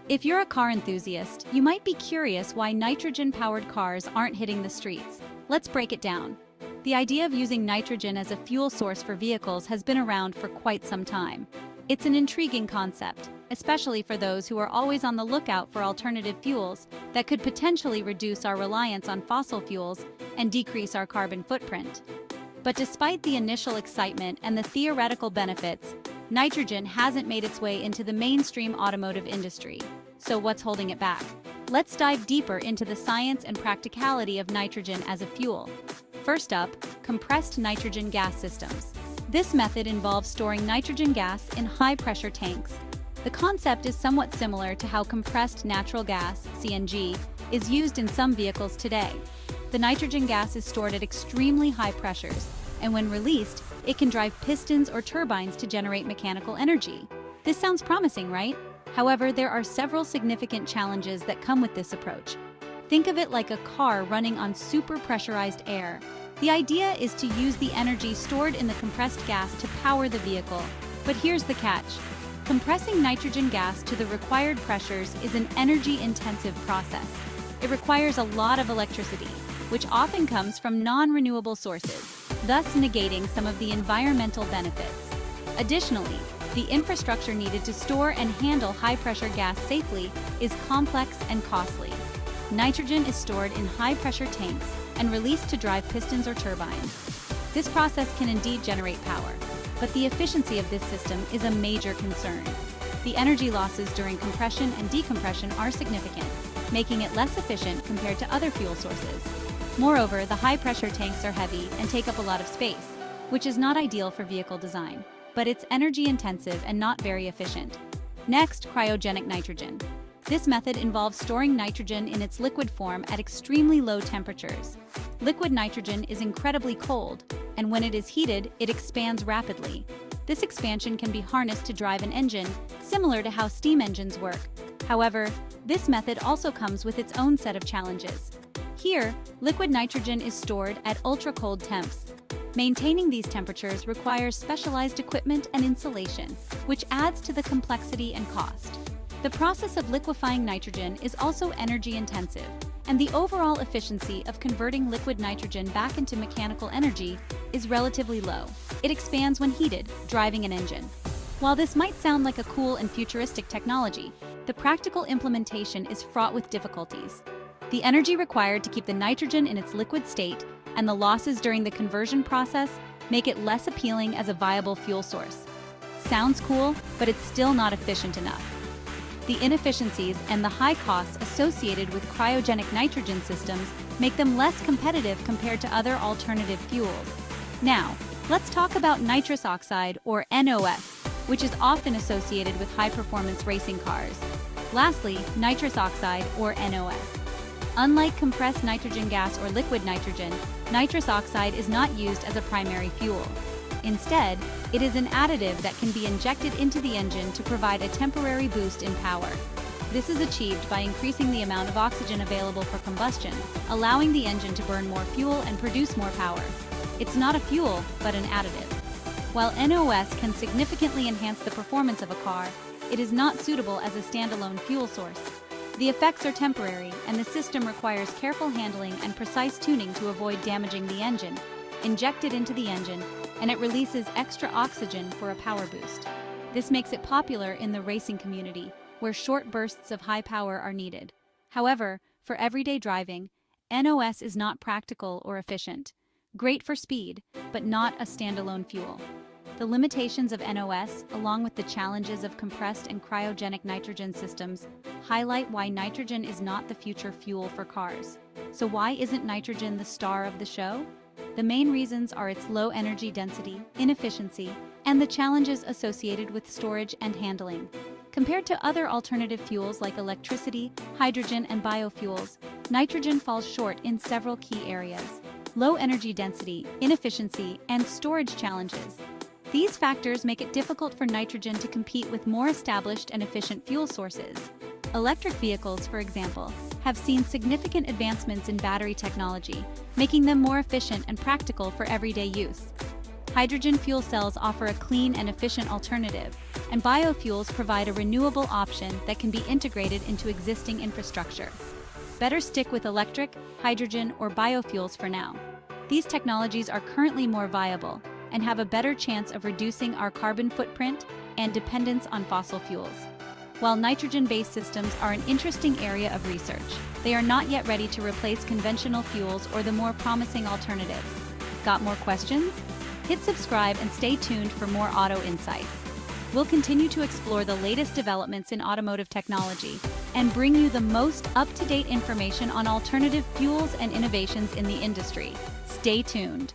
If you're a car enthusiast, you might be curious why nitrogen-powered cars aren't hitting the streets. Let's break it down. The idea of using nitrogen as a fuel source for vehicles has been around for quite some time. It's an intriguing concept, especially for those who are always on the lookout for alternative fuels that could potentially reduce our reliance on fossil fuels and decrease our carbon footprint. But despite the initial excitement and the theoretical benefits, nitrogen hasn't made its way into the mainstream automotive industry. So what's holding it back? Let's dive deeper into the science and practicality of nitrogen as a fuel. First up, compressed nitrogen gas systems. This method involves storing nitrogen gas in high-pressure tanks. The concept is somewhat similar to how compressed natural gas, CNG, is used in some vehicles today. The nitrogen gas is stored at extremely high pressures, and when released, it can drive pistons or turbines to generate mechanical energy. This sounds promising, right? However, there are several significant challenges that come with this approach. Think of it like a car running on super pressurized air. The idea is to use the energy stored in the compressed gas to power the vehicle. But here's the catch. Compressing nitrogen gas to the required pressures is an energy-intensive process. It requires a lot of electricity, which often comes from non-renewable sources, thus negating some of the environmental benefits. Additionally, the infrastructure needed to store and handle high-pressure gas safely is complex and costly. Nitrogen is stored in high-pressure tanks and released to drive pistons or turbines. This process can indeed generate power, but the efficiency of this system is a major concern. The energy losses during compression and decompression are significant, making it less efficient compared to other fuel sources. Moreover, the high-pressure tanks are heavy and take up a lot of space, which is not ideal for vehicle design, but it's energy-intensive and not very efficient. Next, cryogenic nitrogen. This method involves storing nitrogen in its liquid form at extremely low temperatures. Liquid nitrogen is incredibly cold, and when it is heated, it expands rapidly. This expansion can be harnessed to drive an engine, similar to how steam engines work. However, this method also comes with its own set of challenges. Here, liquid nitrogen is stored at ultra-cold temps. Maintaining these temperatures requires specialized equipment and insulation, which adds to the complexity and cost. The process of liquefying nitrogen is also energy-intensive, and the overall efficiency of converting liquid nitrogen back into mechanical energy is relatively low. It expands when heated, driving an engine. While this might sound like a cool and futuristic technology, the practical implementation is fraught with difficulties. The energy required to keep the nitrogen in its liquid state and the losses during the conversion process make it less appealing as a viable fuel source. Sounds cool, but it's still not efficient enough. The inefficiencies and the high costs associated with cryogenic nitrogen systems make them less competitive compared to other alternative fuels. Now, let's talk about nitrous oxide, or NOx, which is often associated with high-performance racing cars. Lastly, nitrous oxide, or NOS. Unlike compressed nitrogen gas or liquid nitrogen, nitrous oxide is not used as a primary fuel. Instead, it is an additive that can be injected into the engine to provide a temporary boost in power. This is achieved by increasing the amount of oxygen available for combustion, allowing the engine to burn more fuel and produce more power. It's not a fuel, but an additive. While NOS can significantly enhance the performance of a car, it is not suitable as a standalone fuel source. The effects are temporary, and the system requires careful handling and precise tuning to avoid damaging the engine. Injected into the engine, and it releases extra oxygen for a power boost. This makes it popular in the racing community, where short bursts of high power are needed. However, for everyday driving, NOS is not practical or efficient. Great for speed, but not a standalone fuel. The limitations of NOS, along with the challenges of compressed and cryogenic nitrogen systems, highlight why nitrogen is not the future fuel for cars. So why isn't nitrogen the star of the show? The main reasons are its low energy density, inefficiency, and the challenges associated with storage and handling. Compared to other alternative fuels like electricity, hydrogen, and biofuels, nitrogen falls short in several key areas. Low energy density, inefficiency, and storage challenges. These factors make it difficult for nitrogen to compete with more established and efficient fuel sources. Electric vehicles, for example, have seen significant advancements in battery technology, making them more efficient and practical for everyday use. Hydrogen fuel cells offer a clean and efficient alternative, and biofuels provide a renewable option that can be integrated into existing infrastructure. Better stick with electric, hydrogen, or biofuels for now. These technologies are currently more viable and have a better chance of reducing our carbon footprint and dependence on fossil fuels. While nitrogen-based systems are an interesting area of research, they are not yet ready to replace conventional fuels or the more promising alternatives. Got more questions? Hit subscribe and stay tuned for more auto insights. We'll continue to explore the latest developments in automotive technology and bring you the most up-to-date information on alternative fuels and innovations in the industry. Stay tuned.